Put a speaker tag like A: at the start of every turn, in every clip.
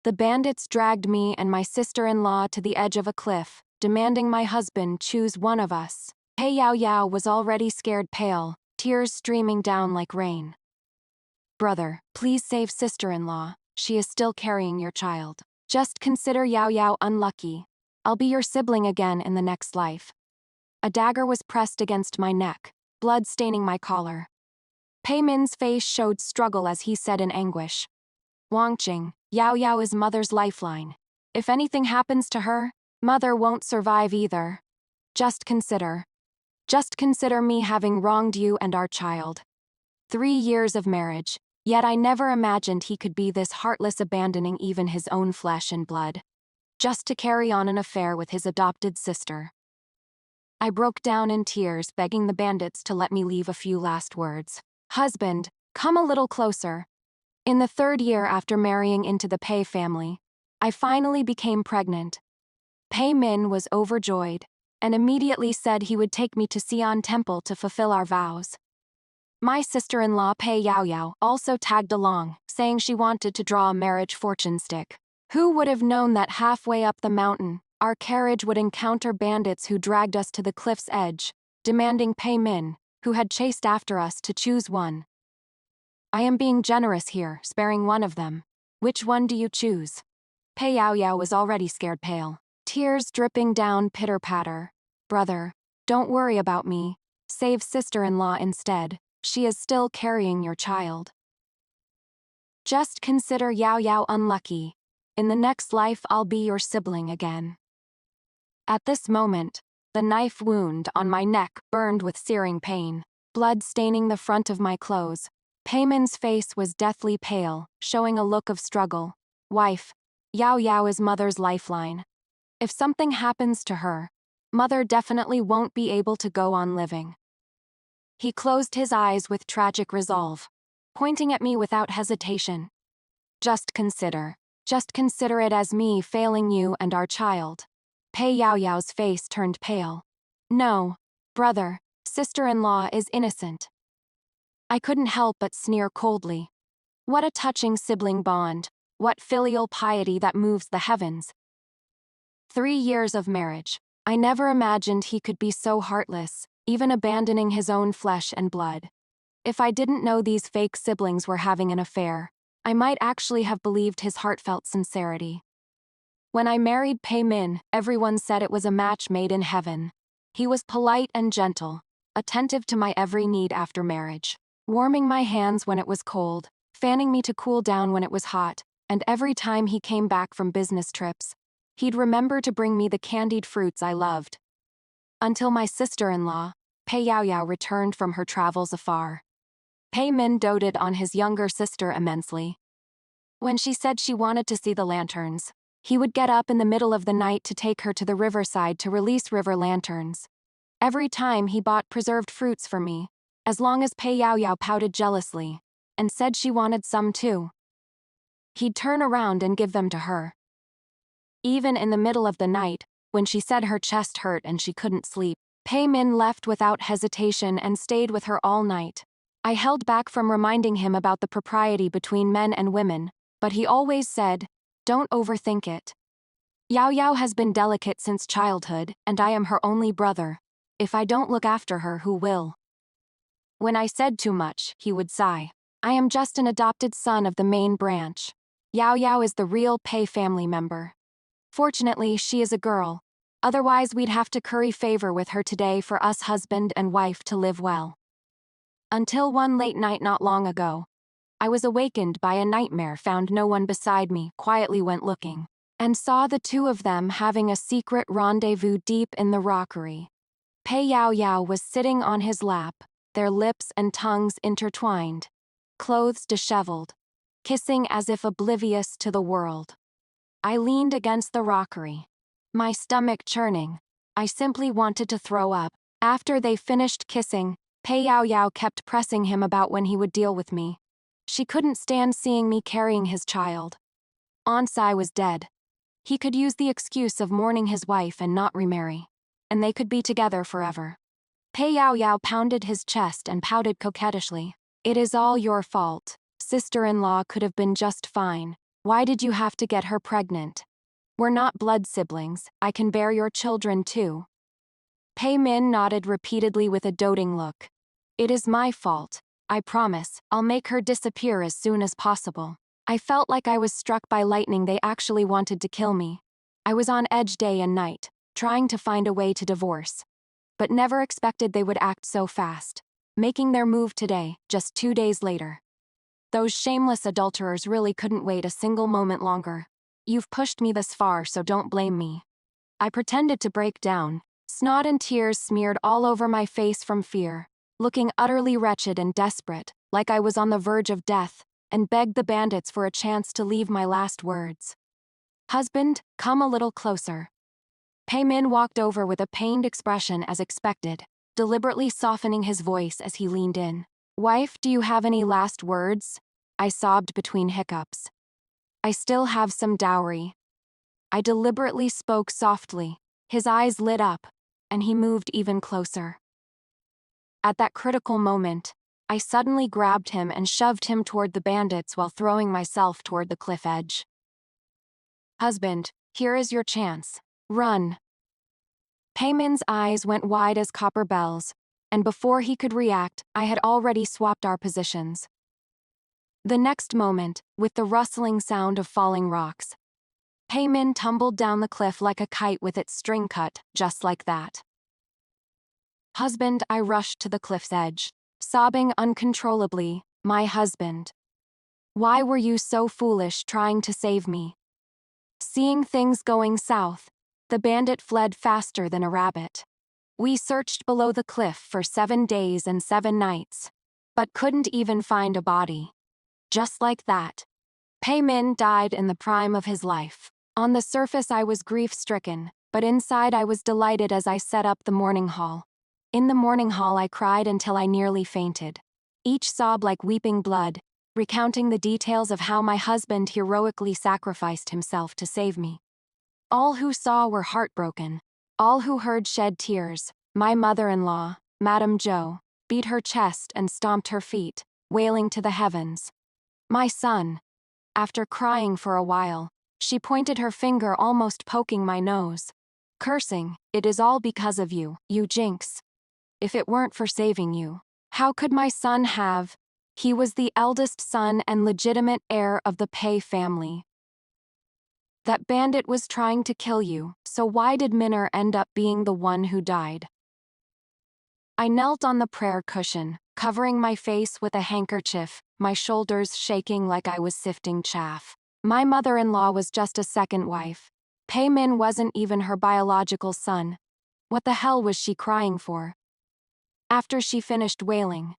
A: The bandits dragged me and my sister-in-law to the edge of a cliff, demanding my husband choose one of us. Pei Yao Yao was already scared pale, tears streaming down like rain. Brother, please save sister-in-law, she is still carrying your child. Just consider Yao Yao unlucky. I'll be your sibling again in the next life. A dagger was pressed against my neck, blood staining my collar. Pei Min's face showed struggle as he said in anguish. Wangqing, Yao Yao is mother's lifeline. If anything happens to her, mother won't survive either. Just consider me having wronged you and our child. 3 years of marriage, yet I never imagined he could be this heartless, abandoning even his own flesh and blood, just to carry on an affair with his adopted sister. I broke down in tears, begging the bandits to let me leave a few last words. Husband, come a little closer. In the 3rd year after marrying into the Pei family, I finally became pregnant. Pei Min was overjoyed, and immediately said he would take me to Xi'an Temple to fulfill our vows. My sister-in-law Pei Yao Yao also tagged along, saying she wanted to draw a marriage fortune stick. Who would have known that halfway up the mountain, our carriage would encounter bandits who dragged us to the cliff's edge, demanding Pei Min, who had chased after us, to choose one. I am being generous here, sparing one of them. Which one do you choose? Pei Yao Yao was already scared pale, tears dripping down pitter-patter. Brother, don't worry about me. Save sister-in-law instead. She is still carrying your child. Just consider Yao Yao unlucky. In the next life I'll be your sibling again. At this moment, the knife wound on my neck burned with searing pain, blood staining the front of my clothes. Pei Min's face was deathly pale, showing a look of struggle. Wife, Yao Yao is mother's lifeline. If something happens to her, mother definitely won't be able to go on living. He closed his eyes with tragic resolve, pointing at me without hesitation. Just consider it as me failing you and our child. Pei Yao Yao's face turned pale. No, brother, sister-in-law is innocent. I couldn't help but sneer coldly. What a touching sibling bond, what filial piety that moves the heavens. 3 years of marriage. I never imagined he could be so heartless, even abandoning his own flesh and blood. If I didn't know these fake siblings were having an affair, I might actually have believed his heartfelt sincerity. When I married Pei Min, everyone said it was a match made in heaven. He was polite and gentle, attentive to my every need after marriage, warming my hands when it was cold, fanning me to cool down when it was hot, and every time he came back from business trips, he'd remember to bring me the candied fruits I loved. Until my sister-in-law, Pei Yao Yao, returned from her travels afar. Pei Min doted on his younger sister immensely. When she said she wanted to see the lanterns, he would get up in the middle of the night to take her to the riverside to release river lanterns. Every time he bought preserved fruits for me, as long as Pei Yao Yao pouted jealously, and said she wanted some too. He'd turn around and give them to her. Even in the middle of the night, when she said her chest hurt and she couldn't sleep, Pei Min left without hesitation and stayed with her all night. I held back from reminding him about the propriety between men and women, but he always said, "Don't overthink it. Yao Yao has been delicate since childhood, and I am her only brother. If I don't look after her, who will?" When I said too much, he would sigh. I am just an adopted son of the main branch. Yao Yao is the real Pei family member. Fortunately, she is a girl. Otherwise, we'd have to curry favor with her today for us husband and wife to live well. Until one late night not long ago, I was awakened by a nightmare, found no one beside me, quietly went looking, and saw the two of them having a secret rendezvous deep in the rockery. Pei Yao Yao was sitting on his lap, their lips and tongues intertwined, clothes disheveled, kissing as if oblivious to the world. I leaned against the rockery, my stomach churning. I simply wanted to throw up. After they finished kissing, Pei Yao Yao kept pressing him about when he would deal with me. She couldn't stand seeing me carrying his child. Onsai was dead. He could use the excuse of mourning his wife and not remarry, and they could be together forever. Pei Yao Yao pounded his chest and pouted coquettishly. "It is all your fault. Sister-in-law could have been just fine. Why did you have to get her pregnant? We're not blood siblings, I can bear your children too. Pei Min nodded repeatedly with a doting look. It is my fault. I promise, I'll make her disappear as soon as possible. I felt like I was struck by lightning. They actually wanted to kill me. I was on edge day and night, trying to find a way to divorce. But never expected they would act so fast, making their move today, just 2 days later. Those shameless adulterers really couldn't wait a single moment longer. You've pushed me this far, so don't blame me. I pretended to break down, snot and tears smeared all over my face from fear, looking utterly wretched and desperate, like I was on the verge of death, and begged the bandits for a chance to leave my last words. Husband, come a little closer. Pei Min walked over with a pained expression as expected, deliberately softening his voice as he leaned in. Wife, do you have any last words? I sobbed between hiccups. I still have some dowry. I deliberately spoke softly. His eyes lit up, and he moved even closer. At that critical moment, I suddenly grabbed him and shoved him toward the bandits while throwing myself toward the cliff edge. Husband, here is your chance. Run. Pei Min's eyes went wide as copper bells, and before he could react, I had already swapped our positions. The next moment, with the rustling sound of falling rocks, Pei Min tumbled down the cliff like a kite with its string cut, just like that. Husband, I rushed to the cliff's edge, sobbing uncontrollably, my husband. Why were you so foolish trying to save me? Seeing things going south, the bandit fled faster than a rabbit. We searched below the cliff for 7 days and 7 nights, but couldn't even find a body. Just like that, Pei Min died in the prime of his life. On the surface I was grief-stricken, but inside I was delighted as I set up the mourning hall. In the mourning hall I cried until I nearly fainted, each sob like weeping blood, recounting the details of how my husband heroically sacrificed himself to save me. All who saw were heartbroken. All who heard shed tears. My mother-in-law, Madame Zhou, beat her chest and stomped her feet, wailing to the heavens. My son. After crying for a while, she pointed her finger, almost poking my nose, cursing, "It is all because of you, you jinx. If it weren't for saving you, how could my son have? He was the eldest son and legitimate heir of the Pei family. That bandit was trying to kill you, so why did Minner end up being the one who died?" I knelt on the prayer cushion, covering my face with a handkerchief, my shoulders shaking like I was sifting chaff. My mother-in-law was just a second wife. Pei Min wasn't even her biological son. What the hell was she crying for? After she finished wailing,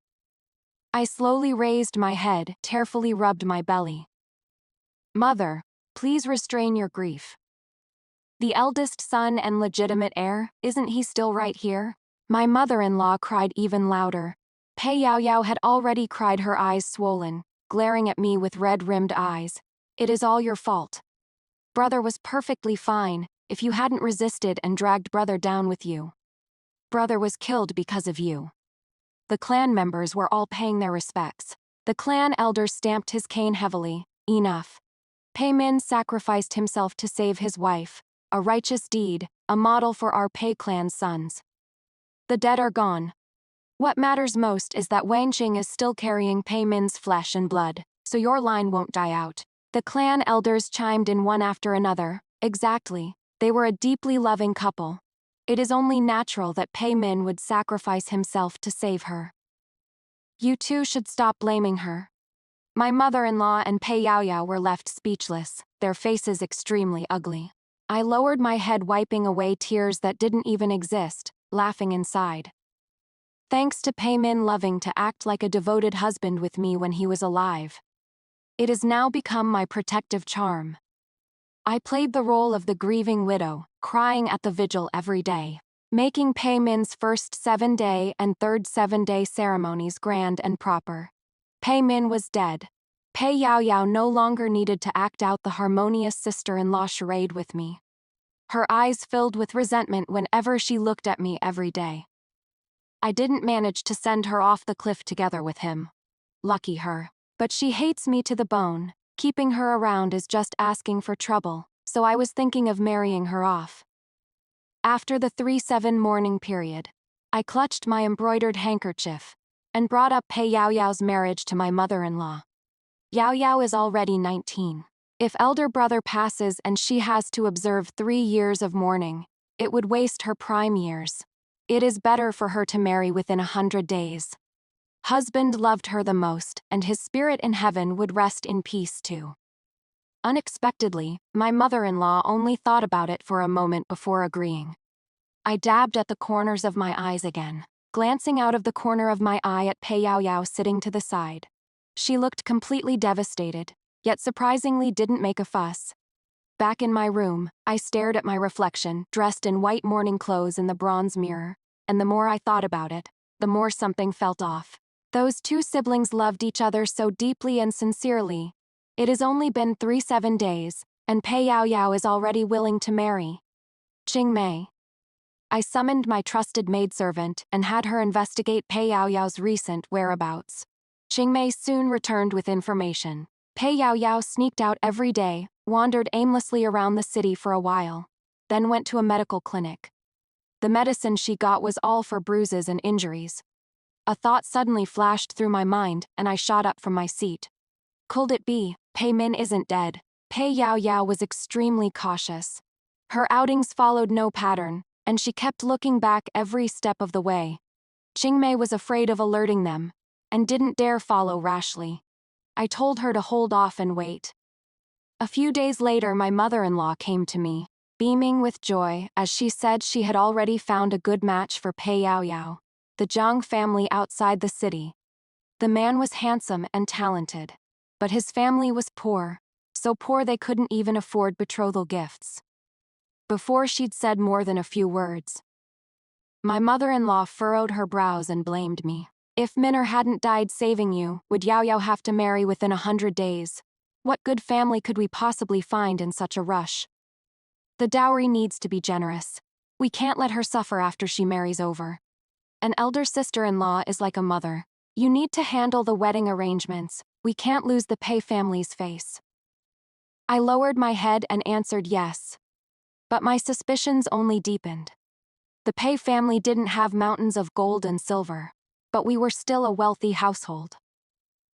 A: I slowly raised my head, carefully rubbed my belly. Mother, please restrain your grief. The eldest son and legitimate heir, isn't he still right here? My mother-in-law cried even louder. Pei Yaoyao had already cried, her eyes swollen, glaring at me with red-rimmed eyes. It is all your fault. Brother was perfectly fine, if you hadn't resisted and dragged brother down with you. Brother was killed because of you. The clan members were all paying their respects. The clan elder stamped his cane heavily. Enough. Pei Min sacrificed himself to save his wife, a righteous deed, a model for our Pei clan's sons. The dead are gone. What matters most is that Wangqing is still carrying Pei Min's flesh and blood, so your line won't die out. The clan elders chimed in one after another. Exactly. They were a deeply loving couple. It is only natural that Pei Min would sacrifice himself to save her. You two should stop blaming her. My mother-in-law and Pei Yaoyao were left speechless, their faces extremely ugly. I lowered my head, wiping away tears that didn't even exist, laughing inside. Thanks to Pei Min loving to act like a devoted husband with me when he was alive. It has now become my protective charm. I played the role of the grieving widow, crying at the vigil every day, making Pei Min's first 7-day and third 7-day ceremonies grand and proper. Pei Min was dead. Pei Yaoyao no longer needed to act out the harmonious sister-in-law charade with me. Her eyes filled with resentment whenever she looked at me every day. I didn't manage to send her off the cliff together with him. Lucky her. But she hates me to the bone, Keeping her around is just asking for trouble, so I was thinking of marrying her off. After the 3-7 mourning period, I clutched my embroidered handkerchief and brought up Pei Yaoyao's marriage to my mother-in-law. Yao Yao is already 19. If elder brother passes and she has to observe 3 years of mourning, it would waste her prime years. It is better for her to marry within 100 days. Husband loved her the most, and his spirit in heaven would rest in peace too. Unexpectedly, my mother-in-law only thought about it for a moment before agreeing. I dabbed at the corners of my eyes again, glancing out of the corner of my eye at Pei Yaoyao sitting to the side. She looked completely devastated, yet surprisingly didn't make a fuss. Back in my room, I stared at my reflection, dressed in white mourning clothes in the bronze mirror, and the more I thought about it, the more something felt off. Those two siblings loved each other so deeply and sincerely. It has only been 3-7 days, and Pei Yaoyao is already willing to marry. Qingmei. I summoned my trusted maidservant and had her investigate Pei Yaoyao's recent whereabouts. Qingmei soon returned with information. Pei Yaoyao sneaked out every day, wandered aimlessly around the city for a while, then went to a medical clinic. The medicine she got was all for bruises and injuries. A thought suddenly flashed through my mind, and I shot up from my seat. Could it be, Pei Min isn't dead? Pei Yaoyao was extremely cautious. Her outings followed no pattern, and she kept looking back every step of the way. Qingmei was afraid of alerting them, and didn't dare follow rashly. I told her to hold off and wait. A few days later, my mother-in-law came to me, beaming with joy as she said she had already found a good match for Pei Yaoyao, the Zhang family outside the city. The man was handsome and talented, but his family was poor, so poor they couldn't even afford betrothal gifts. Before she'd said more than a few words, my mother-in-law furrowed her brows and blamed me. If Minner hadn't died saving you, would Yaoyao have to marry within 100 days? What good family could we possibly find in such a rush? The dowry needs to be generous. We can't let her suffer after she marries over. An elder sister-in-law is like a mother. You need to handle the wedding arrangements. We can't lose the Pei family's face. I lowered my head and answered yes. But my suspicions only deepened. The Pei family didn't have mountains of gold and silver, but we were still a wealthy household.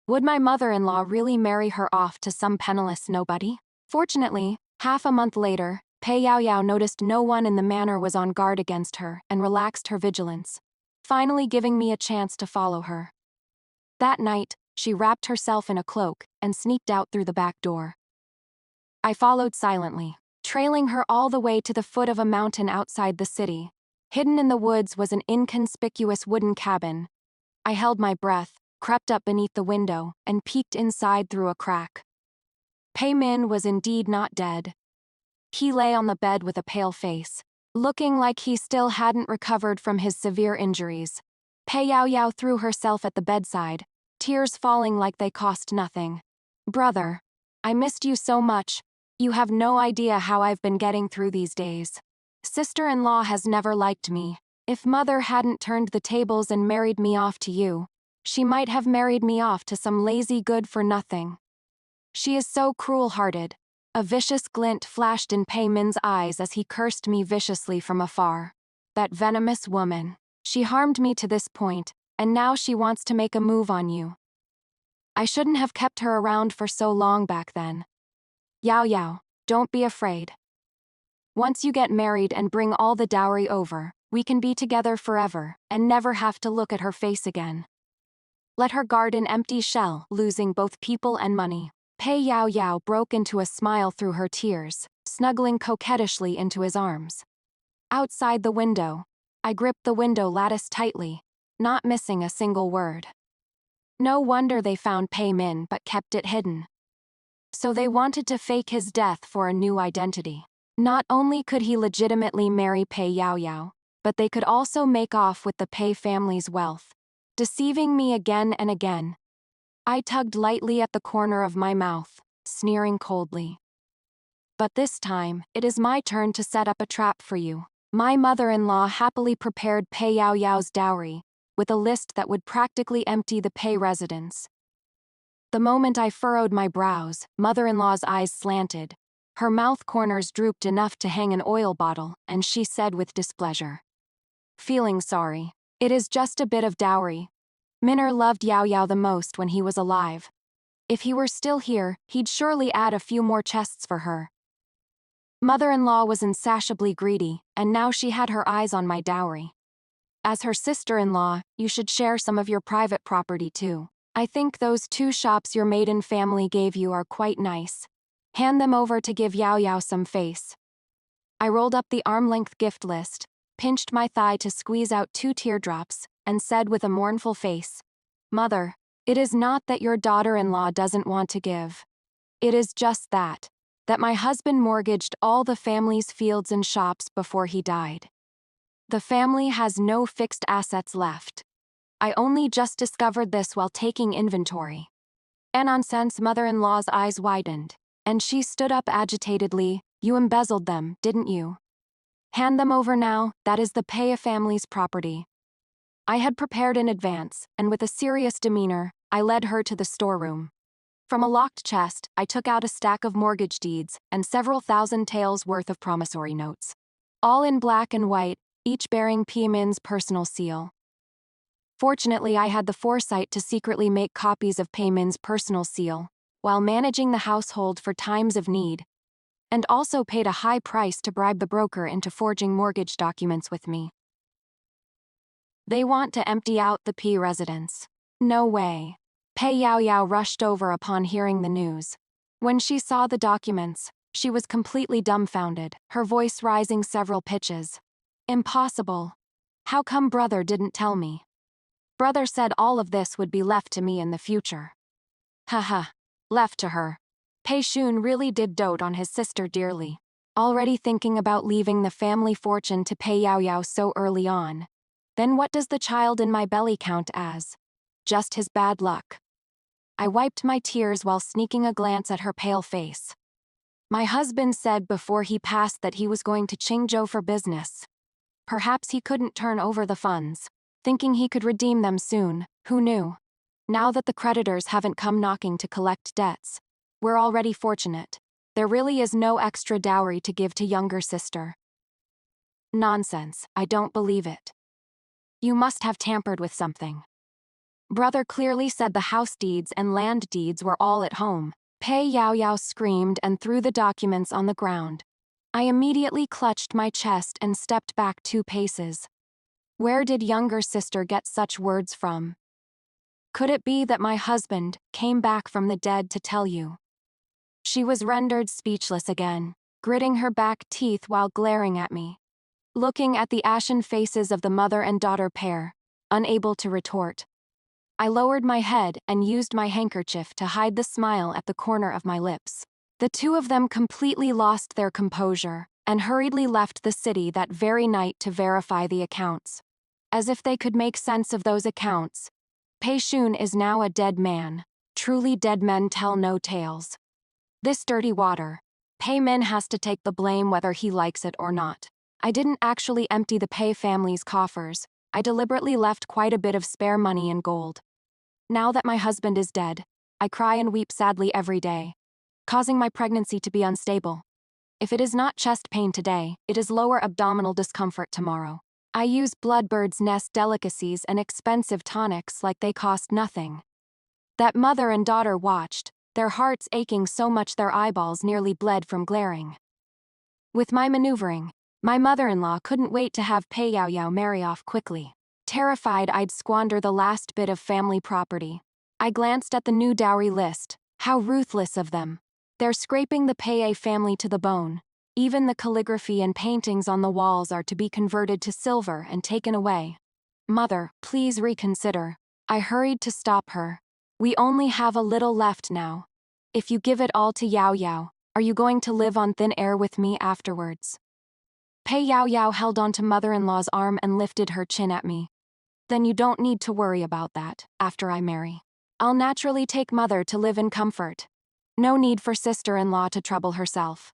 A: Would my mother-in-law really marry her off to some penniless nobody? Fortunately, half a month later, Pei Yaoyao noticed no one in the manor was on guard against her and relaxed her vigilance, finally giving me a chance to follow her. That night, she wrapped herself in a cloak and sneaked out through the back door. I followed silently, trailing her all the way to the foot of a mountain outside the city. Hidden in the woods was an inconspicuous wooden cabin. I held my breath, crept up beneath the window, and peeked inside through a crack. Pei Min was indeed not dead. He lay on the bed with a pale face, looking like he still hadn't recovered from his severe injuries. Pei Yaoyao threw herself at the bedside, tears falling like they cost nothing. Brother, I missed you so much. You have no idea how I've been getting through these days. Sister-in-law has never liked me. If mother hadn't turned the tables and married me off to you, she might have married me off to some lazy good-for-nothing. She is so cruel-hearted. A vicious glint flashed in Pei Min's eyes as he cursed me viciously from afar. That venomous woman. She harmed me to this point, and now she wants to make a move on you. I shouldn't have kept her around for so long back then. Yaoyao, don't be afraid. Once you get married and bring all the dowry over, we can be together forever and never have to look at her face again. Let her guard an empty shell, losing both people and money. Pei Yaoyao broke into a smile through her tears, snuggling coquettishly into his arms. Outside the window, I gripped the window lattice tightly, not missing a single word. No wonder they found Pei Min but kept it hidden. So they wanted to fake his death for a new identity. Not only could he legitimately marry Pei Yaoyao, but they could also make off with the Pei family's wealth, deceiving me again and again. I tugged lightly at the corner of my mouth, sneering coldly. But this time, it is my turn to set up a trap for you. My mother-in-law happily prepared Pei Yaoyao's dowry, with a list that would practically empty the Pei residence. The moment I furrowed my brows, mother-in-law's eyes slanted. Her mouth corners drooped enough to hang an oil bottle, and she said with displeasure, "Feeling sorry. It is just a bit of dowry. Minner loved Yao Yao the most when he was alive. If he were still here, he'd surely add a few more chests for her." Mother-in-law was insatiably greedy, and now she had her eyes on my dowry. "As her sister-in-law, you should share some of your private property too. I think those 2 shops your maiden family gave you are quite nice. Hand them over to give Yao Yao some face." I rolled up the arm-length gift list, pinched my thigh to squeeze out 2 teardrops, and said with a mournful face, "Mother, it is not that your daughter-in-law doesn't want to give. It is just that my husband mortgaged all the family's fields and shops before he died. The family has no fixed assets left. I only just discovered this while taking inventory." Nonsense. Mother-in-law's eyes widened, and she stood up agitatedly. "You embezzled them, didn't you? Hand them over now, that is the Paya family's property." I had prepared in advance, and with a serious demeanor, I led her to the storeroom. From a locked chest, I took out a stack of mortgage deeds and several thousand taels worth of promissory notes. All in black and white, each bearing P. Min's personal seal. Fortunately, I had the foresight to secretly make copies of Pei Min's personal seal, while managing the household for times of need, and also paid a high price to bribe the broker into forging mortgage documents with me. "They want to empty out the P residence." "No way." Pei Yao Yao rushed over upon hearing the news. When she saw the documents, she was completely dumbfounded, her voice rising several pitches. "Impossible. How come brother didn't tell me? Brother said all of this would be left to me in the future." Haha. Left to her. Pei Shun really did dote on his sister dearly. Already thinking about leaving the family fortune to Pei Yao Yao so early on. Then what does the child in my belly count as? Just his bad luck. I wiped my tears while sneaking a glance at her pale face. My husband said before he passed that he was going to Qingzhou for business. Perhaps he couldn't turn over the funds, thinking he could redeem them soon, who knew? Now that the creditors haven't come knocking to collect debts, we're already fortunate. There really is no extra dowry to give to younger sister. Nonsense, I don't believe it. You must have tampered with something. Brother clearly said the house deeds and land deeds were all at home. Pei Yao Yao screamed and threw the documents on the ground. I immediately clutched my chest and stepped back 2 paces. Where did younger sister get such words from? Could it be that my husband came back from the dead to tell you? She was rendered speechless again, gritting her back teeth while glaring at me. Looking at the ashen faces of the mother and daughter pair, unable to retort. I lowered my head and used my handkerchief to hide the smile at the corner of my lips. The 2 of them completely lost their composure and hurriedly left the city that very night to verify the accounts. As if they could make sense of those accounts. Pei Shun is now a dead man. Truly dead men tell no tales. This dirty water. Pei Min has to take the blame whether he likes it or not. I didn't actually empty the Pei family's coffers. I deliberately left quite a bit of spare money and gold. Now that my husband is dead, I cry and weep sadly every day, causing my pregnancy to be unstable. If it is not chest pain today, it is lower abdominal discomfort tomorrow. I use Bloodbird's Nest delicacies and expensive tonics like they cost nothing. That mother and daughter watched, their hearts aching so much their eyeballs nearly bled from glaring. With my maneuvering, my mother-in-law couldn't wait to have Pei Yao Yao marry off quickly. Terrified I'd squander the last bit of family property, I glanced at the new dowry list. How ruthless of them. They're scraping the Pei family to the bone. Even the calligraphy and paintings on the walls are to be converted to silver and taken away. Mother, please reconsider. I hurried to stop her. We only have a little left now. If you give it all to Yao Yao, are you going to live on thin air with me afterwards? Pei Yao Yao held onto mother-in-law's arm and lifted her chin at me. Then you don't need to worry about that, after I marry. I'll naturally take mother to live in comfort. No need for sister-in-law to trouble herself.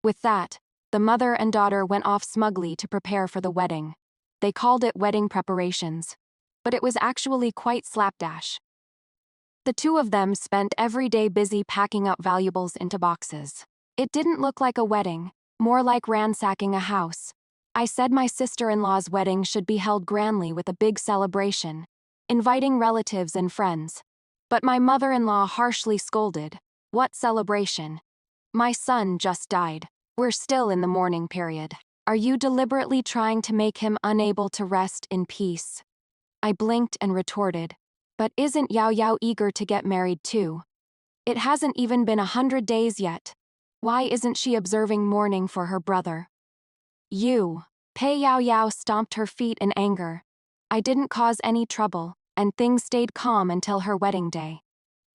A: With that, the mother and daughter went off smugly to prepare for the wedding. They called it wedding preparations. But it was actually quite slapdash. The two of them spent every day busy packing up valuables into boxes. It didn't look like a wedding, more like ransacking a house. I said my sister-in-law's wedding should be held grandly with a big celebration, inviting relatives and friends. But my mother-in-law harshly scolded. What celebration? My son just died. We're still in the mourning period. Are you deliberately trying to make him unable to rest in peace? I blinked and retorted. But isn't Yao Yao eager to get married too? It hasn't even been 100 days yet. Why isn't she observing mourning for her brother? You. Pei Yao Yao stomped her feet in anger. I didn't cause any trouble, and things stayed calm until her wedding day.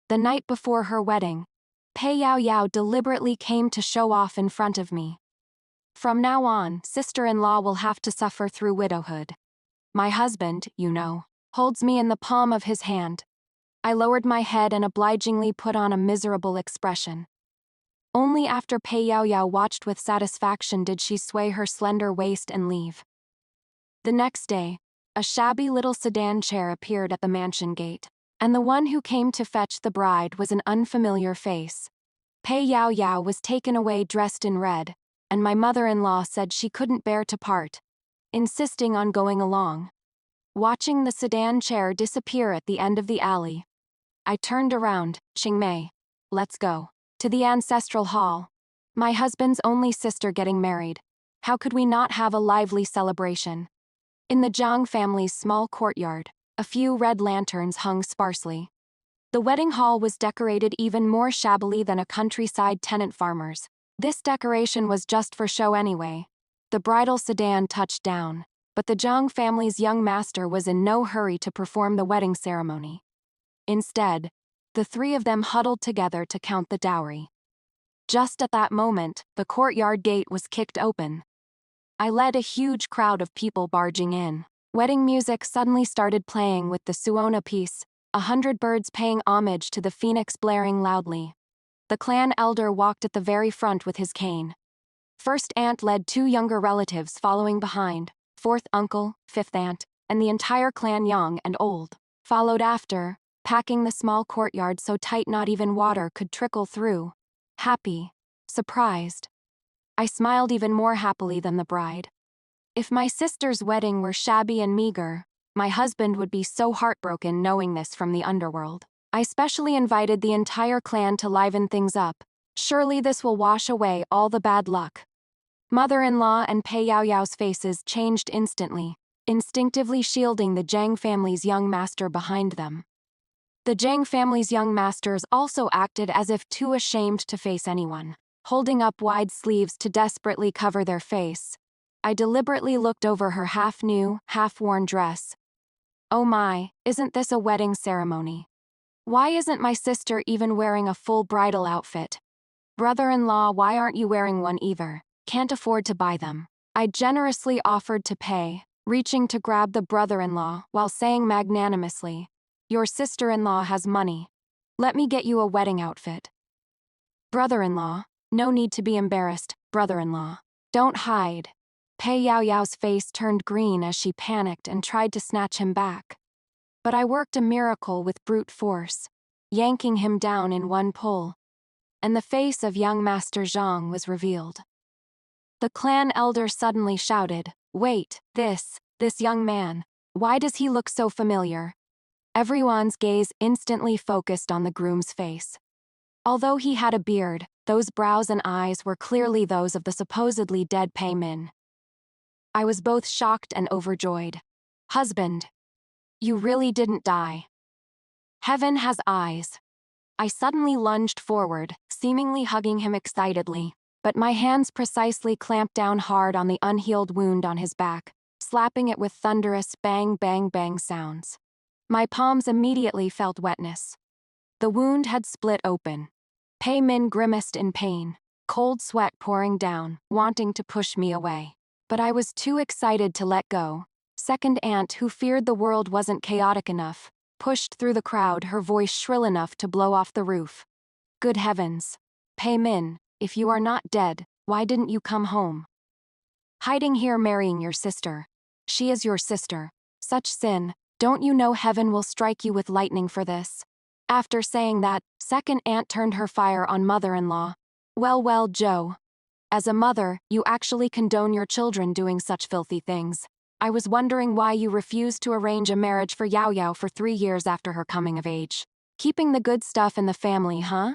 A: The night before her wedding, Pei Yao Yao deliberately came to show off in front of me. From now on, sister-in-law will have to suffer through widowhood. My husband, you know, holds me in the palm of his hand. I lowered my head and obligingly put on a miserable expression. Only after Pei Yao Yao watched with satisfaction did she sway her slender waist and leave. The next day, a shabby little sedan chair appeared at the mansion gate, and the one who came to fetch the bride was an unfamiliar face. Pei Yao Yao was taken away dressed in red, and my mother-in-law said she couldn't bear to part, insisting on going along. Watching the sedan chair disappear at the end of the alley, I turned around. Qingmei, let's go. To the ancestral hall. My husband's only sister getting married. How could we not have a lively celebration? In the Zhang family's small courtyard, a few red lanterns hung sparsely. The wedding hall was decorated even more shabbily than a countryside tenant farmer's. This decoration was just for show anyway. The bridal sedan touched down, but the Zhang family's young master was in no hurry to perform the wedding ceremony. Instead, the three of them huddled together to count the dowry. Just at that moment, the courtyard gate was kicked open. I led a huge crowd of people barging in. Wedding music suddenly started playing with the Suona piece, 100 birds paying homage to the phoenix blaring loudly. The clan elder walked at the very front with his cane. First aunt led two younger relatives following behind, fourth uncle, fifth aunt, and the entire clan young and old followed after, packing the small courtyard so tight not even water could trickle through. Happy. Surprised. I smiled even more happily than the bride. If my sister's wedding were shabby and meager, my husband would be so heartbroken knowing this from the underworld. I specially invited the entire clan to liven things up. Surely this will wash away all the bad luck. Mother-in-law and Pei Yao Yao's faces changed instantly, instinctively shielding the Zhang family's young master behind them. The Zhang family's young masters also acted as if too ashamed to face anyone, holding up wide sleeves to desperately cover their face. I deliberately looked over her half-new, half-worn dress. Oh my, isn't this a wedding ceremony? Why isn't my sister even wearing a full bridal outfit? Brother-in-law, why aren't you wearing one either? Can't afford to buy them. I generously offered to pay, reaching to grab the brother-in-law while saying magnanimously, your sister-in-law has money. Let me get you a wedding outfit. Brother-in-law, no need to be embarrassed, brother-in-law. Don't hide. Pei Yao Yao's face turned green as she panicked and tried to snatch him back. But I worked a miracle with brute force, yanking him down in one pull. And the face of young Master Zhang was revealed. The clan elder suddenly shouted, wait, this young man, why does he look so familiar? Everyone's gaze instantly focused on the groom's face. Although he had a beard, those brows and eyes were clearly those of the supposedly dead Pei Min. I was both shocked and overjoyed. Husband, you really didn't die. Heaven has eyes. I suddenly lunged forward, seemingly hugging him excitedly, but my hands precisely clamped down hard on the unhealed wound on his back, slapping it with thunderous bang bang bang sounds. My palms immediately felt wetness. The wound had split open. Pei Min grimaced in pain, cold sweat pouring down, wanting to push me away. But I was too excited to let go. Second aunt, who feared the world wasn't chaotic enough, pushed through the crowd, her voice shrill enough to blow off the roof. Good heavens. Pei Min, if you are not dead, why didn't you come home? Hiding here marrying your sister. She is your sister. Such sin. Don't you know heaven will strike you with lightning for this? After saying that, second aunt turned her fire on mother-in-law. Well, Joe. As a mother, you actually condone your children doing such filthy things. I was wondering why you refused to arrange a marriage for Yao Yao for 3 years after her coming of age. Keeping the good stuff in the family, huh?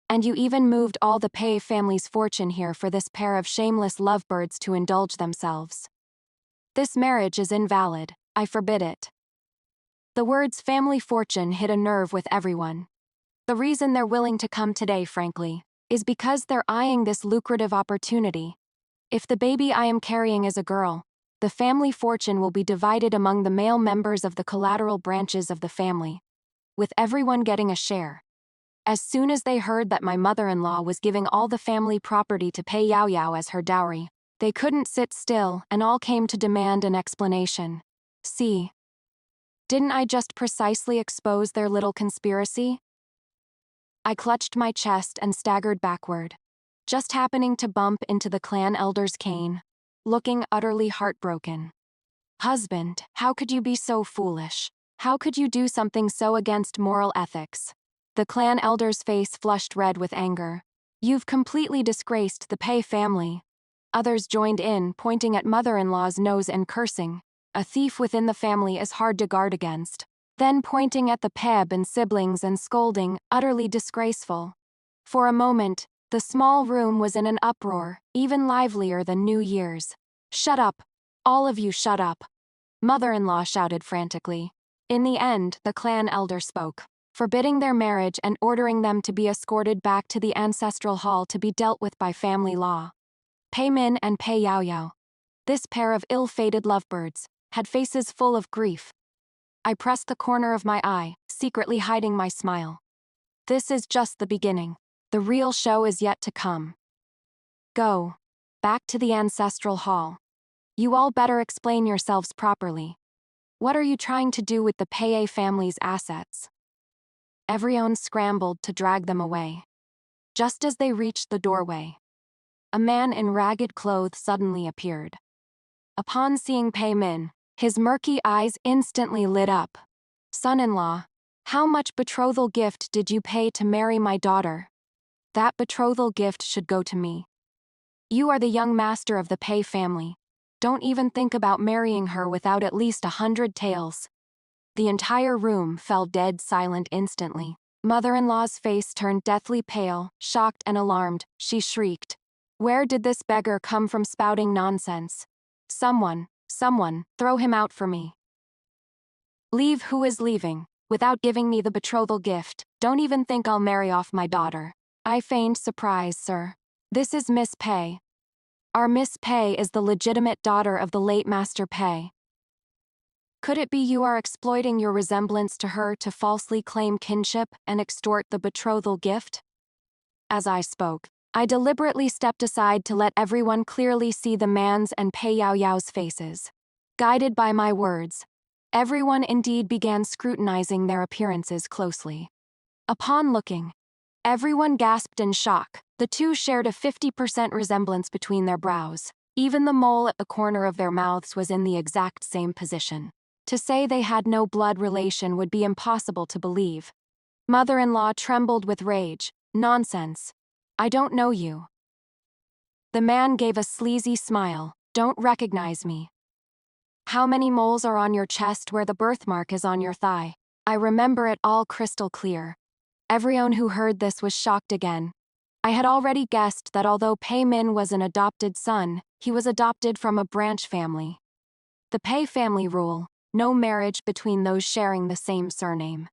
A: And you even moved all the Pei family's fortune here for this pair of shameless lovebirds to indulge themselves. This marriage is invalid. I forbid it. The words family fortune hit a nerve with everyone. The reason they're willing to come today, frankly, is because they're eyeing this lucrative opportunity. If the baby I am carrying is a girl, the family fortune will be divided among the male members of the collateral branches of the family, with everyone getting a share. As soon as they heard that my mother-in-law was giving all the family property to pay Yao Yao as her dowry, they couldn't sit still and all came to demand an explanation. See, didn't I just precisely expose their little conspiracy? I clutched my chest and staggered backward, just happening to bump into the clan elder's cane, looking utterly heartbroken. Husband, how could you be so foolish? How could you do something so against moral ethics? The clan elder's face flushed red with anger. You've completely disgraced the Pei family. Others joined in, pointing at mother-in-law's nose and cursing. A thief within the family is hard to guard against. Then pointing at the Peb and siblings and scolding, utterly disgraceful. For a moment, the small room was in an uproar, even livelier than New Year's. Shut up. All of you shut up. Mother-in-law shouted frantically. In the end, the clan elder spoke, forbidding their marriage and ordering them to be escorted back to the ancestral hall to be dealt with by family law. Pei Min and Pei Yao Yao, this pair of ill-fated lovebirds, had faces full of grief. I pressed the corner of my eye, secretly hiding my smile. This is just the beginning. The real show is yet to come. Go. Back to the ancestral hall. You all better explain yourselves properly. What are you trying to do with the Pei family's assets? Everyone scrambled to drag them away. Just as they reached the doorway, a man in ragged clothes suddenly appeared. Upon seeing Pei Min, his murky eyes instantly lit up. Son-in-law, how much betrothal gift did you pay to marry my daughter? That betrothal gift should go to me. You are the young master of the Pei family. Don't even think about marrying her without at least 100 taels. The entire room fell dead silent instantly. Mother-in-law's face turned deathly pale, shocked and alarmed. She shrieked. Where did this beggar come from spouting nonsense? Someone, throw him out for me. Leave who is leaving, without giving me the betrothal gift. Don't even think I'll marry off my daughter. I feigned surprise, sir. This is Miss Pei. Our Miss Pei is the legitimate daughter of the late Master Pei. Could it be you are exploiting your resemblance to her to falsely claim kinship and extort the betrothal gift? As I spoke, I deliberately stepped aside to let everyone clearly see the man's and Pei Yao Yao's faces. Guided by my words, everyone indeed began scrutinizing their appearances closely. Upon looking, everyone gasped in shock. The two shared a 50% resemblance between their brows. Even the mole at the corner of their mouths was in the exact same position. To say they had no blood relation would be impossible to believe. Mother-in-law trembled with rage. Nonsense. I don't know you. The man gave a sleazy smile. Don't recognize me. How many moles are on your chest where the birthmark is on your thigh? I remember it all crystal clear. Everyone who heard this was shocked again. I had already guessed that although Pei Min was an adopted son, he was adopted from a branch family. The Pei family rule, no marriage between those sharing the same surname.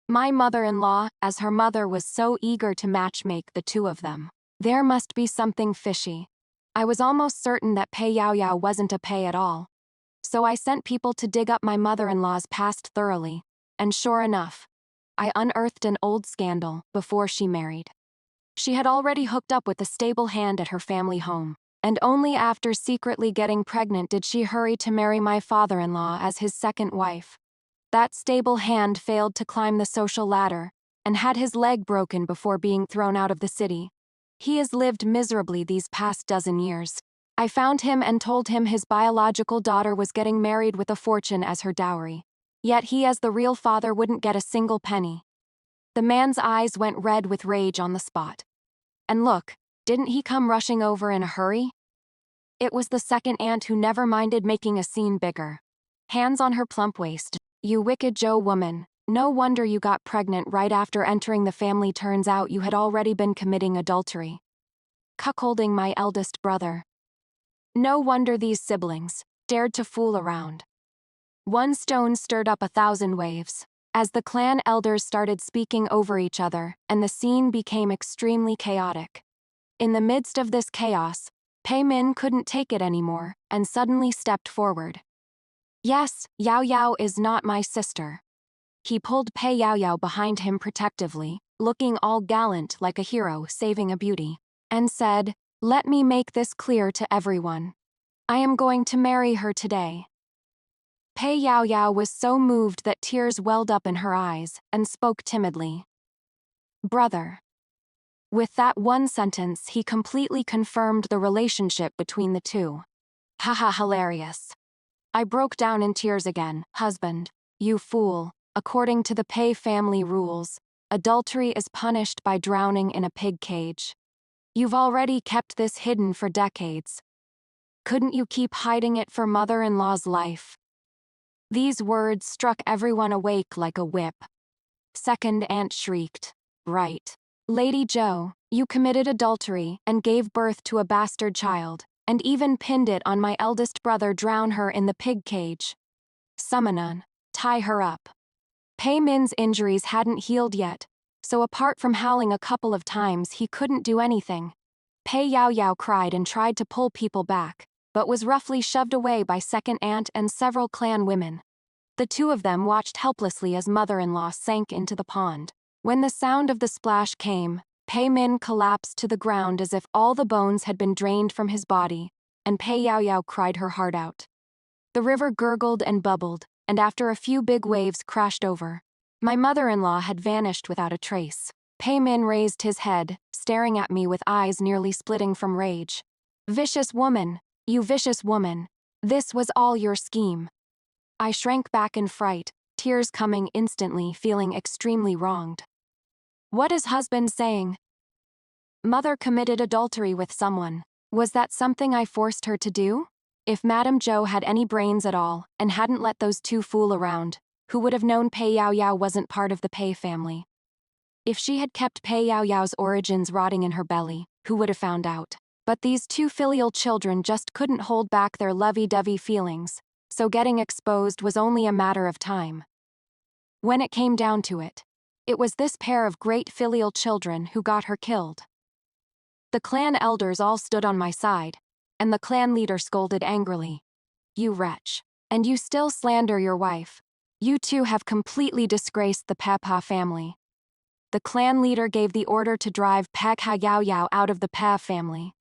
A: My mother-in-law, as her mother, was so eager to matchmake the two of them. There must be something fishy. I was almost certain that Pei Yao Yao wasn't a Pei at all. So I sent people to dig up my mother-in-law's past thoroughly, and sure enough, I unearthed an old scandal before she married. She had already hooked up with a stable hand at her family home, and only after secretly getting pregnant did she hurry to marry my father-in-law as his second wife. That stable hand failed to climb the social ladder, and had his leg broken before being thrown out of the city. He has lived miserably these past dozen years. I found him and told him his biological daughter was getting married with a fortune as her dowry. Yet he as the real father wouldn't get a single penny. The man's eyes went red with rage on the spot. And look, didn't he come rushing over in a hurry? It was the second aunt who never minded making a scene bigger. Hands on her plump waist. You wicked Joe woman, no wonder you got pregnant right after entering the family. Turns out you had already been committing adultery. Cuckolding my eldest brother. No wonder these siblings dared to fool around. One stone stirred up 1,000 waves, as the clan elders started speaking over each other, and the scene became extremely chaotic. In the midst of this chaos, Pei Min couldn't take it anymore, and suddenly stepped forward. Yes, Yao Yao is not my sister. He pulled Pei Yao Yao behind him protectively, looking all gallant like a hero saving a beauty, and said, "Let me make this clear to everyone. I am going to marry her today." Pei Yao Yao was so moved that tears welled up in her eyes, and spoke timidly. "Brother." With that one sentence he completely confirmed the relationship between the two. Haha, hilarious. I broke down in tears again. Husband, you fool. According to the Pei family rules, adultery is punished by drowning in a pig cage. You've already kept this hidden for decades. Couldn't you keep hiding it for mother-in-law's life? These words struck everyone awake like a whip. Second aunt shrieked. Right. Lady Joe, you committed adultery and gave birth to a bastard child, and even pinned it on my eldest brother. Drown her in the pig cage. Summonon, tie her up. Pei Min's injuries hadn't healed yet, so apart from howling a couple of times he couldn't do anything. Pei Yao Yao cried and tried to pull people back, but was roughly shoved away by second aunt and several clan women. The two of them watched helplessly as mother-in-law sank into the pond. When the sound of the splash came, Pei Min collapsed to the ground as if all the bones had been drained from his body, and Pei Yao Yao cried her heart out. The river gurgled and bubbled, and after a few big waves crashed over, my mother-in-law had vanished without a trace. Pei Min raised his head, staring at me with eyes nearly splitting from rage. Vicious woman, you vicious woman, this was all your scheme. I shrank back in fright, tears coming instantly, feeling extremely wronged. What is husband saying? Mother committed adultery with someone. Was that something I forced her to do? If Madame Joe had any brains at all, and hadn't let those two fool around, who would have known Pei Yao Yao wasn't part of the Pei family? If she had kept Pei Yao Yao's origins rotting in her belly, who would have found out? But these two filial children just couldn't hold back their lovey-dovey feelings, so getting exposed was only a matter of time. When it came down to it, it was this pair of great filial children who got her killed. The clan elders all stood on my side, and the clan leader scolded angrily. You wretch. And you still slander your wife. You two have completely disgraced the Papa family. The clan leader gave the order to drive Pei Yao Yao out of the Pa family.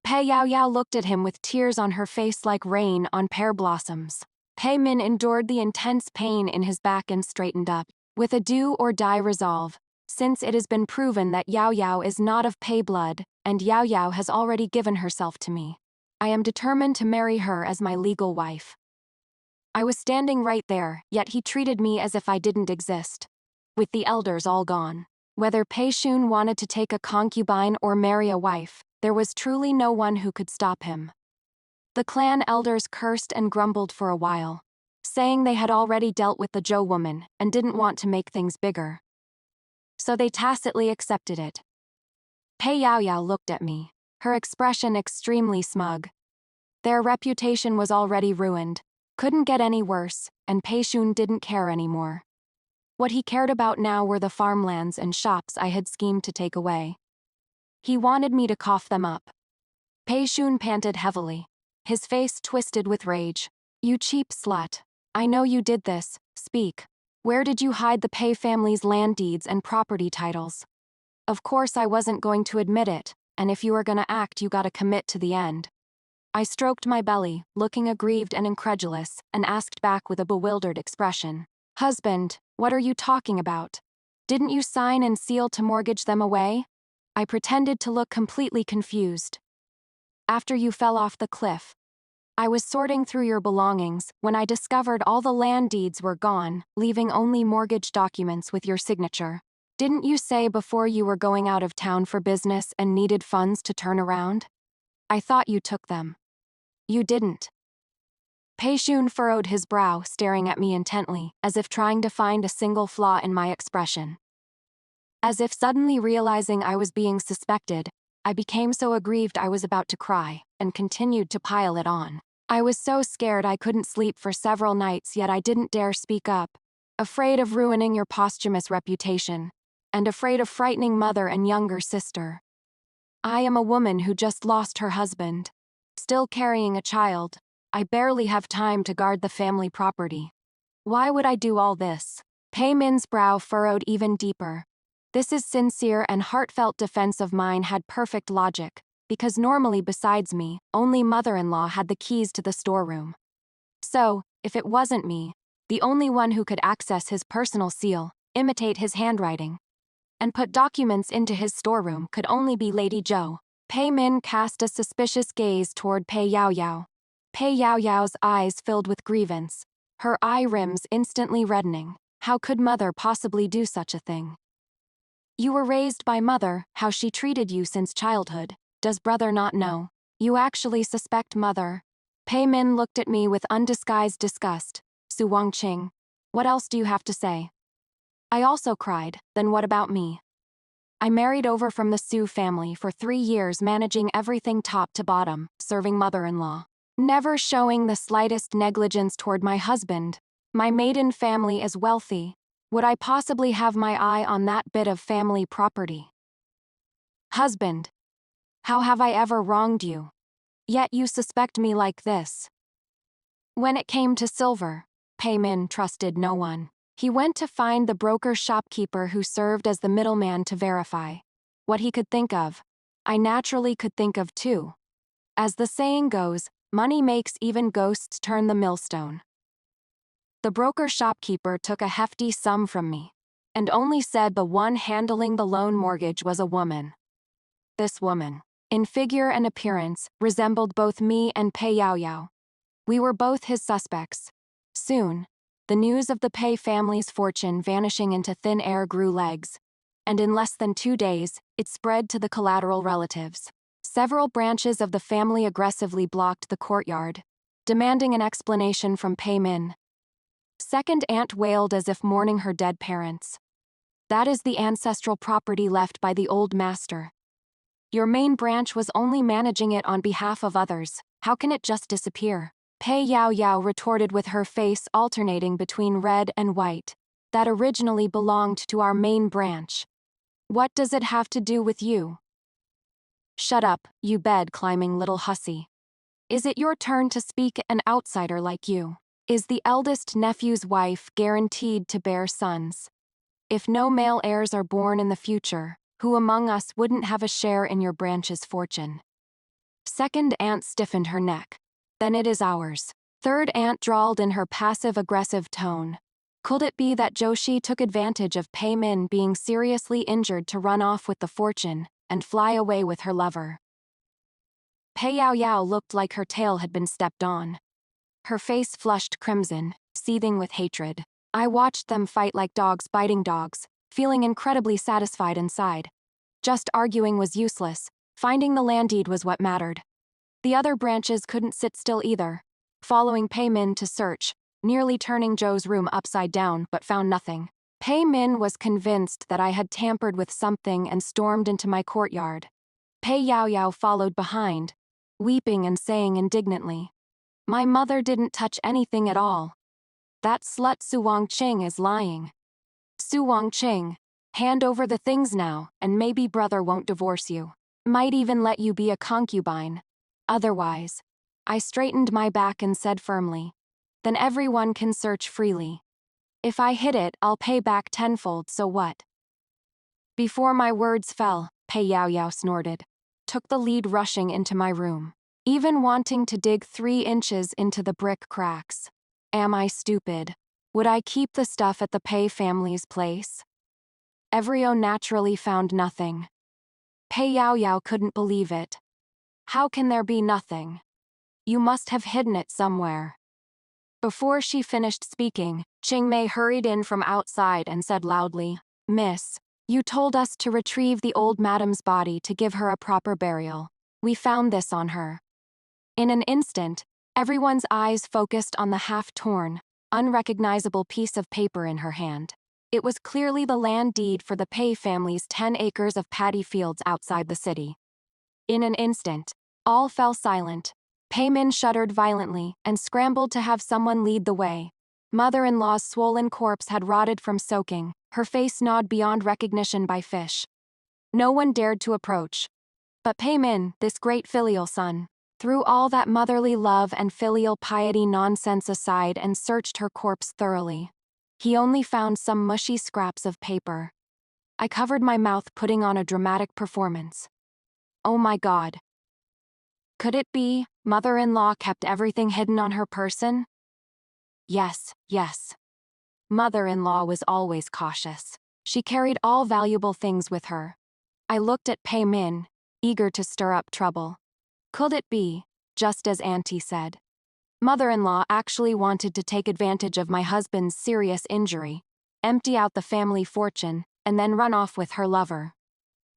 A: Pei Yao Yao looked at him with tears on her face like rain on pear blossoms. Pei Min endured the intense pain in his back and straightened up, with a do-or-die resolve, since it has been proven that Yao Yao is not of Pei blood, and Yao Yao has already given herself to me. I am determined to marry her as my legal wife. I was standing right there, yet he treated me as if I didn't exist. With the elders all gone, whether Pei Shun wanted to take a concubine or marry a wife, there was truly no one who could stop him. The clan elders cursed and grumbled for a while, saying they had already dealt with the Zhou woman and didn't want to make things bigger. So they tacitly accepted it. Pei Yao Yao looked at me, her expression extremely smug. Their reputation was already ruined, couldn't get any worse, and Pei Shun didn't care anymore. What he cared about now were the farmlands and shops I had schemed to take away. He wanted me to cough them up. Pei Shun panted heavily, his face twisted with rage. You cheap slut. I know you did this, speak. Where did you hide the Pei family's land deeds and property titles? Of course I wasn't going to admit it, and if you are gonna act you gotta commit to the end. I stroked my belly, looking aggrieved and incredulous, and asked back with a bewildered expression. Husband, what are you talking about? Didn't you sign and seal to mortgage them away? I pretended to look completely confused. After you fell off the cliff, I was sorting through your belongings when I discovered all the land deeds were gone, leaving only mortgage documents with your signature. Didn't you say before you were going out of town for business and needed funds to turn around? I thought you took them. You didn't. Pei Shun furrowed his brow, staring at me intently, as if trying to find a single flaw in my expression. As if suddenly realizing I was being suspected, I became so aggrieved I was about to cry, and continued to pile it on. I was so scared I couldn't sleep for several nights, yet I didn't dare speak up, afraid of ruining your posthumous reputation, and afraid of frightening mother and younger sister. I am a woman who just lost her husband. Still carrying a child, I barely have time to guard the family property. Why would I do all this? Pei Min's brow furrowed even deeper. This sincere and heartfelt defense of mine had perfect logic, because normally besides me, only mother-in-law had the keys to the storeroom. So, if it wasn't me, the only one who could access his personal seal, imitate his handwriting, and put documents into his storeroom could only be Lady Zhou. Pei Min cast a suspicious gaze toward Pei Yaoyao. Pei Yaoyao's eyes filled with grievance, her eye rims instantly reddening. How could mother possibly do such a thing? You were raised by mother, how she treated you since childhood. Does brother not know? You actually suspect mother. Pei Min looked at me with undisguised disgust. Su Wangqing, what else do you have to say? I also cried. Then what about me? I married over from the Su family for 3 years, managing everything top to bottom, serving mother-in-law, never showing the slightest negligence toward my husband. My maiden family is wealthy. Would I possibly have my eye on that bit of family property? Husband, how have I ever wronged you? Yet you suspect me like this. When it came to silver, Pei Min trusted no one. He went to find the broker shopkeeper who served as the middleman to verify. What he could think of, I naturally could think of too. As the saying goes, money makes even ghosts turn the millstone. The broker shopkeeper took a hefty sum from me, and only said the one handling the loan mortgage was a woman. This woman, in figure and appearance, resembled both me and Pei Yaoyao. We were both his suspects. Soon, the news of the Pei family's fortune vanishing into thin air grew legs, and in less than 2 days, it spread to the collateral relatives. Several branches of the family aggressively blocked the courtyard, demanding an explanation from Pei Min. Second aunt wailed as if mourning her dead parents. That is the ancestral property left by the old master. Your main branch was only managing it on behalf of others. How can it just disappear? Pei Yaoyao retorted with her face alternating between red and white. That originally belonged to our main branch. What does it have to do with you? Shut up, you bed-climbing little hussy. Is it your turn to speak, an outsider like you? Is the eldest nephew's wife guaranteed to bear sons? If no male heirs are born in the future, who among us wouldn't have a share in your branch's fortune? Second aunt stiffened her neck. Then it is ours. Third aunt drawled in her passive-aggressive tone. Could it be that Joshi took advantage of Pei Min being seriously injured to run off with the fortune and fly away with her lover? Pei Yaoyao looked like her tail had been stepped on. Her face flushed crimson, seething with hatred. I watched them fight like dogs biting dogs, feeling incredibly satisfied inside. Just arguing was useless. Finding the land deed was what mattered. The other branches couldn't sit still either, following Pei Min to search, nearly turning Zhou's room upside down but found nothing. Pei Min was convinced that I had tampered with something and stormed into my courtyard. Pei Yaoyao followed behind, weeping and saying indignantly, "My mother didn't touch anything at all. That slut Su Wangqing is lying. Su Wangqing, hand over the things now, and maybe brother won't divorce you. Might even let you be a concubine. Otherwise." I straightened my back and said firmly, "Then everyone can search freely. If I hit it, I'll pay back tenfold, so what?" Before my words fell, Pei Yaoyao snorted, took the lead rushing into my room, even wanting to dig 3 inches into the brick cracks. Am I stupid? Would I keep the stuff at the Pei family's place? Evrio naturally found nothing. Pei Yaoyao couldn't believe it. How can there be nothing? You must have hidden it somewhere. Before she finished speaking, Qingmei hurried in from outside and said loudly, "Miss, You told us to retrieve the old madam's body to give her a proper burial. We found this on her. In an instant, everyone's eyes focused on the half-torn, unrecognizable piece of paper in her hand. It was clearly the land deed for the Pei family's 10 acres of paddy fields outside the city. In an instant, all fell silent. Pei Min shuddered violently and scrambled to have someone lead the way. Mother-in-law's swollen corpse had rotted from soaking, her face gnawed beyond recognition by fish. No one dared to approach. But Pei Min, this great filial son, threw all that motherly love and filial piety nonsense aside and searched her corpse thoroughly. He only found some mushy scraps of paper. I covered my mouth, putting on a dramatic performance. Oh my God. Could it be mother-in-law kept everything hidden on her person? Yes. Mother-in-law was always cautious. She carried all valuable things with her. I looked at Pei Min, eager to stir up trouble. Could it be, just as Auntie said? Mother-in-law actually wanted to take advantage of my husband's serious injury, empty out the family fortune, and then run off with her lover.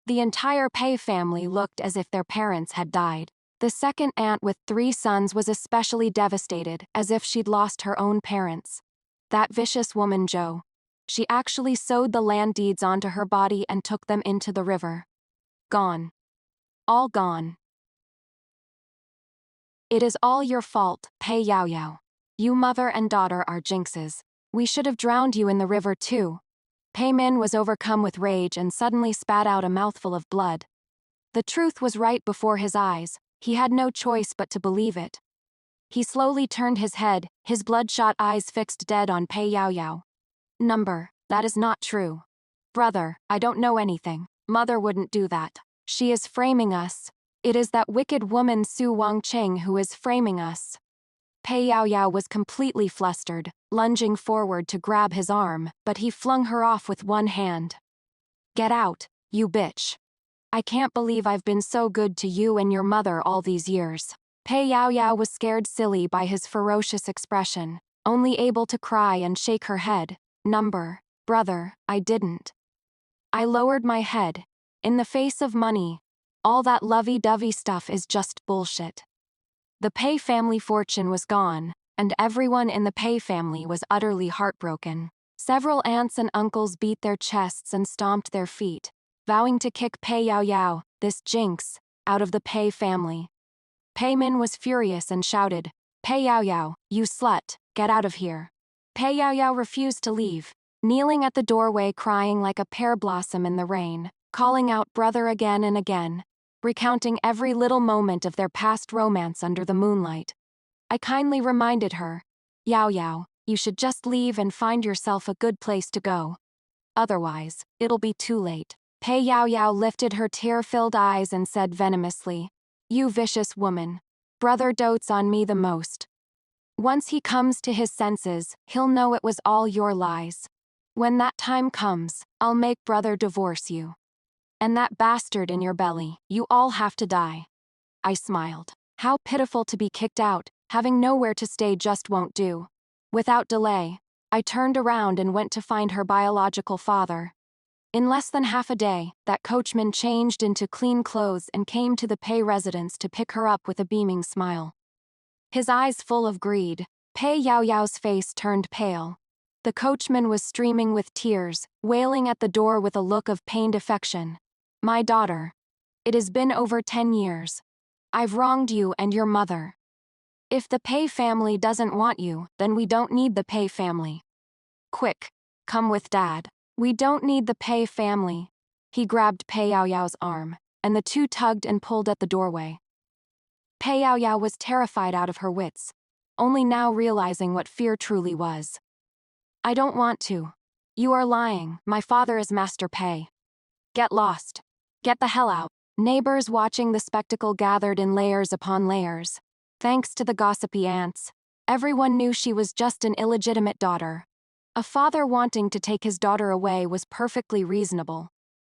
A: The entire Pei family looked as if their parents had died. The second aunt with 3 sons was especially devastated, as if she'd lost her own parents. That vicious woman Jo. She actually sewed the land deeds onto her body and took them into the river. Gone. All gone. It is all your fault, Pei Yaoyao. You mother and daughter are jinxes. We should have drowned you in the river too. Pei Min was overcome with rage and suddenly spat out a mouthful of blood. The truth was right before his eyes. He had no choice but to believe it. He slowly turned his head, his bloodshot eyes fixed dead on Pei Yaoyao. That is not true. Brother, I don't know anything. Mother wouldn't do that. She is framing us. It is that wicked woman Su Wangqing who is framing us. Pei Yaoyao was completely flustered, lunging forward to grab his arm, but he flung her off with one hand. Get out, you bitch. I can't believe I've been so good to you and your mother all these years. Pei Yaoyao was scared silly by his ferocious expression, only able to cry and shake her head. Brother, I didn't. I lowered my head. In the face of money, all that lovey-dovey stuff is just bullshit. The Pei family fortune was gone, and everyone in the Pei family was utterly heartbroken. Several aunts and uncles beat their chests and stomped their feet, vowing to kick Pei Yaoyao, this jinx, out of the Pei family. Pei Min was furious and shouted, Pei Yaoyao, you slut, get out of here. Pei Yaoyao refused to leave, kneeling at the doorway crying like a pear blossom in the rain, calling out brother again and again, recounting every little moment of their past romance under the moonlight. I kindly reminded her, Yaoyao, you should just leave and find yourself a good place to go. Otherwise, it'll be too late. Pei Yaoyao lifted her tear-filled eyes and said venomously, You vicious woman. Brother dotes on me the most. Once he comes to his senses, he'll know it was all your lies. When that time comes, I'll make brother divorce you. And that bastard in your belly, you all have to die. I smiled. How pitiful to be kicked out, having nowhere to stay just won't do. Without delay, I turned around and went to find her biological father. In less than half a day, that coachman changed into clean clothes and came to the Pei residence to pick her up with a beaming smile. His eyes full of greed, Pei Yaoyao's face turned pale. The coachman was streaming with tears, wailing at the door with a look of pained affection. My daughter. It has been over 10 years. I've wronged you and your mother. If the Pei family doesn't want you, then we don't need the Pei family. Quick, come with Dad. We don't need the Pei family. He grabbed Pei Yaoyao's arm, and the two tugged and pulled at the doorway. Pei Yaoyao was terrified out of her wits, only now realizing what fear truly was. I don't want to. You are lying. My father is Master Pei. Get lost. Get the hell out. Neighbors watching the spectacle gathered in layers upon layers. Thanks to the gossipy aunts, everyone knew she was just an illegitimate daughter. A father wanting to take his daughter away was perfectly reasonable.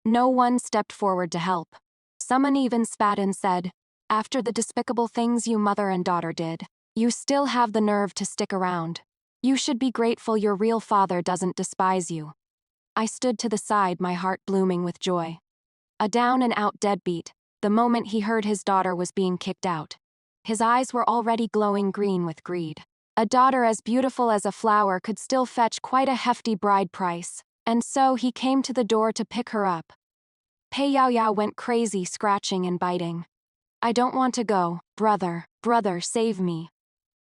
A: No one stepped forward to help. Someone even spat and said, After the despicable things you mother and daughter did, you still have the nerve to stick around. You should be grateful your real father doesn't despise you. I stood to the side, my heart blooming with joy. A down-and-out deadbeat, the moment he heard his daughter was being kicked out. His eyes were already glowing green with greed. A daughter as beautiful as a flower could still fetch quite a hefty bride price, and so he came to the door to pick her up. Pei Yao Yao went crazy, scratching and biting. I don't want to go, brother, save me.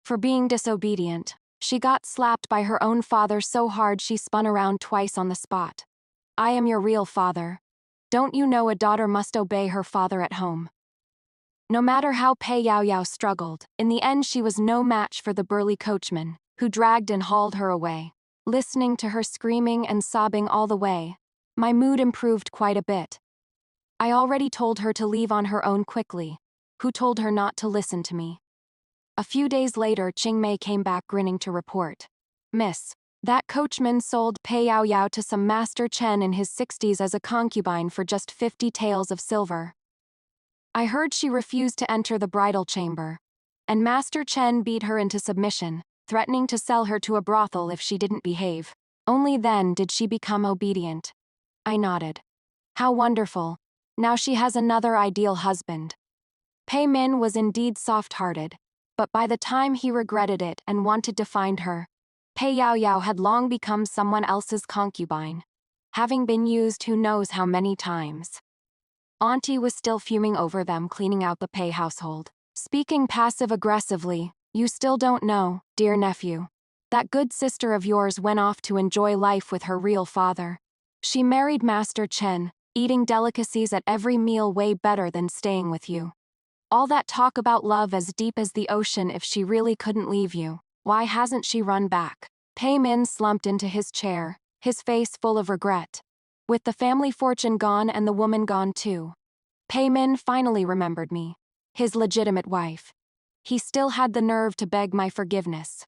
A: For being disobedient, she got slapped by her own father so hard she spun around twice on the spot. I am your real father. Don't you know a daughter must obey her father at home? No matter how Pei Yao Yao struggled, in the end she was no match for the burly coachman, who dragged and hauled her away. Listening to her screaming and sobbing all the way, my mood improved quite a bit. I already told her to leave on her own quickly. Who told her not to listen to me? A few days later, Qingmei came back grinning to report. Miss, that coachman sold Pei Yao Yao to some Master Chen in his 60s as a concubine for just 50 taels of silver. I heard she refused to enter the bridal chamber, and Master Chen beat her into submission, threatening to sell her to a brothel if she didn't behave. Only then did she become obedient. I nodded. How wonderful. Now she has another ideal husband. Pei Min was indeed soft-hearted, but by the time he regretted it and wanted to find her, Pei Yao Yao had long become someone else's concubine, having been used who knows how many times. Auntie was still fuming over them cleaning out the Pei household, speaking passive-aggressively. You still don't know, dear nephew. That good sister of yours went off to enjoy life with her real father. She married Master Chen, eating delicacies at every meal way better than staying with you. All that talk about love as deep as the ocean. If she really couldn't leave you, why hasn't she run back? Pei Min slumped into his chair, his face full of regret. With the family fortune gone and the woman gone too, Pei Min finally remembered me, his legitimate wife. He still had the nerve to beg my forgiveness.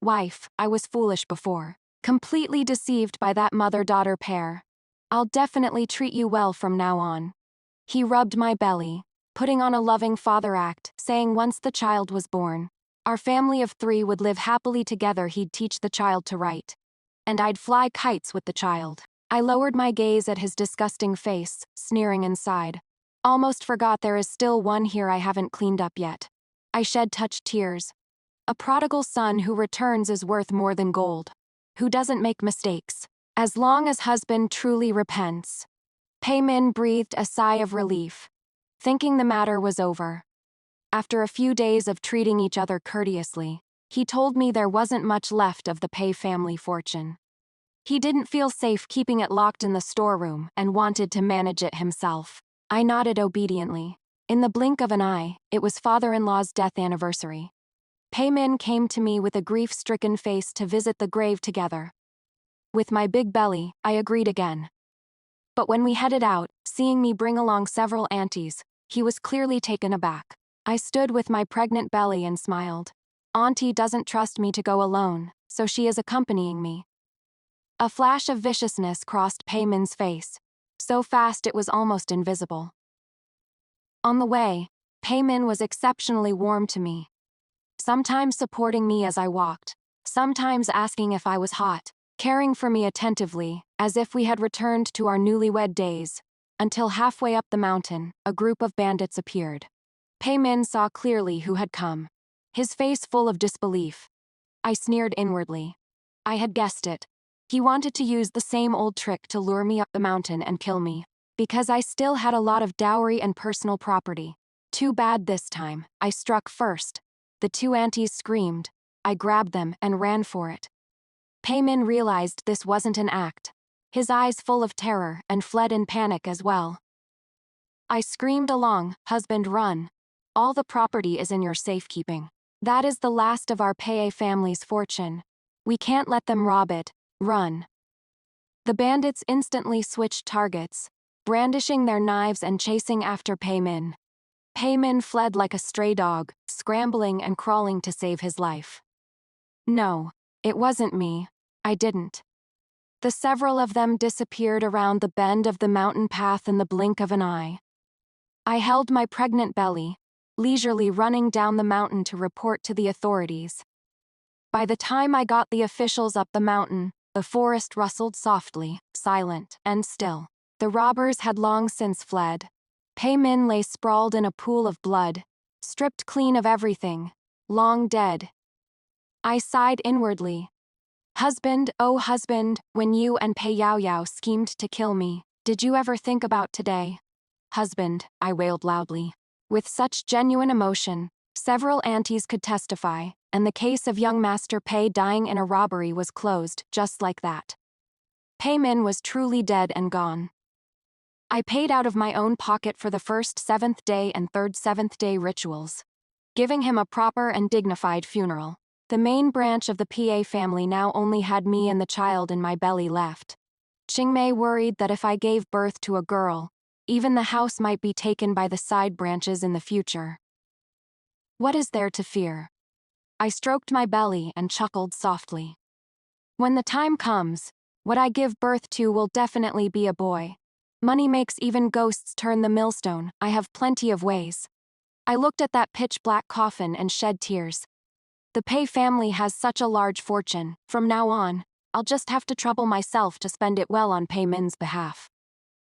A: Wife, I was foolish before, completely deceived by that mother-daughter pair. I'll definitely treat you well from now on. He rubbed my belly, putting on a loving father act, saying once the child was born, our family of 3 would live happily together. He'd teach the child to write, and I'd fly kites with the child. I lowered my gaze at his disgusting face, sneering inside. Almost forgot there is still one here I haven't cleaned up yet. I shed touched tears. A prodigal son who returns is worth more than gold. Who doesn't make mistakes? As long as husband truly repents. Pei Min breathed a sigh of relief, thinking the matter was over. After a few days of treating each other courteously, he told me there wasn't much left of the Pei family fortune. He didn't feel safe keeping it locked in the storeroom and wanted to manage it himself. I nodded obediently. In the blink of an eye, it was father-in-law's death anniversary. Pei Min came to me with a grief-stricken face to visit the grave together. With my big belly, I agreed again. But when we headed out, seeing me bring along several aunties, he was clearly taken aback. I stood with my pregnant belly and smiled. Auntie doesn't trust me to go alone, so she is accompanying me. A flash of viciousness crossed Pei Min's face, so fast it was almost invisible. On the way, Pei Min was exceptionally warm to me, sometimes supporting me as I walked, sometimes asking if I was hot, caring for me attentively, as if we had returned to our newlywed days, until halfway up the mountain, a group of bandits appeared. Pei Min saw clearly who had come, his face full of disbelief. I sneered inwardly. I had guessed it. He wanted to use the same old trick to lure me up the mountain and kill me, because I still had a lot of dowry and personal property. Too bad this time, I struck first. The 2 aunties screamed. I grabbed them and ran for it. Pei Min realized this wasn't an act, his eyes full of terror, and fled in panic as well. I screamed along, husband, run. All the property is in your safekeeping. That is the last of our Pei family's fortune. We can't let them rob it. Run. The bandits instantly switched targets, brandishing their knives and chasing after Pei Min. Pei Min fled like a stray dog, scrambling and crawling to save his life. No, it wasn't me. I didn't. The several of them disappeared around the bend of the mountain path in the blink of an eye. I held my pregnant belly, leisurely running down the mountain to report to the authorities. By the time I got the officials up the mountain, The forest rustled softly, silent and still. The robbers had long since fled. Pei Min lay sprawled in a pool of blood, stripped clean of everything, long dead. I sighed inwardly. Husband, oh husband, when you and Pei Yao Yao schemed to kill me, did you ever think about today? Husband, I wailed loudly. With such genuine emotion, several aunties could testify, and the case of young Master Pei dying in a robbery was closed, just like that. Pei Min was truly dead and gone. I paid out of my own pocket for the first seventh day and third seventh day rituals, giving him a proper and dignified funeral. The main branch of the PA family now only had me and the child in my belly left. Qingmei worried that if I gave birth to a girl, even the house might be taken by the side branches in the future. What is there to fear? I stroked my belly and chuckled softly. When the time comes, what I give birth to will definitely be a boy. Money makes even ghosts turn the millstone. I have plenty of ways. I looked at that pitch-black coffin and shed tears. The Pei family has such a large fortune. From now on, I'll just have to trouble myself to spend it well on Pei Min's behalf.